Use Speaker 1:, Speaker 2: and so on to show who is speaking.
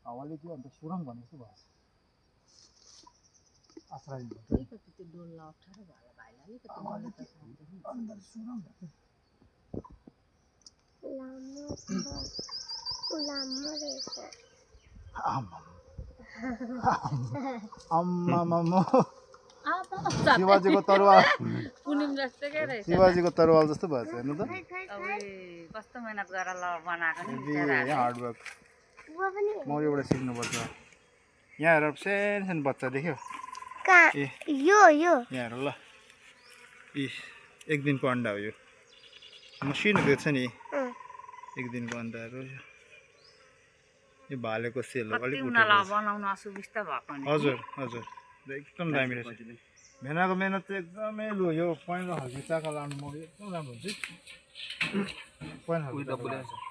Speaker 1: हावाले त्यो अन्त सुरङ भने जस्तो भयो आश्रय
Speaker 2: अलिकति त्यो डोल्ला अप्ठ्यारो भयो होला भाइलाई अलिकति डोल्ला त सक्दैन।
Speaker 1: अन्त सुरङ भएको
Speaker 3: लामो रहेछ।
Speaker 1: आम्मामामा शिवाजीको तरुवाल
Speaker 2: पुनिम जस्तोकै रहेछ।
Speaker 1: शिवाजीको तरुवाल जस्तो भएछ हेर्नु त
Speaker 2: अब कस्तो मेहनत गरेर बनाएको नि
Speaker 1: हार्डवर्क मौरीबाट सिक्नुपर्छ यहाँ हेर सानो सानो बच्चा देख्यो ए
Speaker 3: यो
Speaker 1: यहाँ हेर ल इ एक दिनको अन्डा हो यो मसिनो देख्छ नि एक दिनको अन्डाहरू यो भालेको सेल हो अलिक
Speaker 2: उनीहरूलाई बनाउन असुविस्ता भएको नि।
Speaker 1: हजुर हजुर एकदम दामी रहेछ भेनाको मेहनत चाहिँ एकदमै लु यो पहेँलो खालको चाका लानु म एकदम राम्रो हुन्छ पहेँलो खालको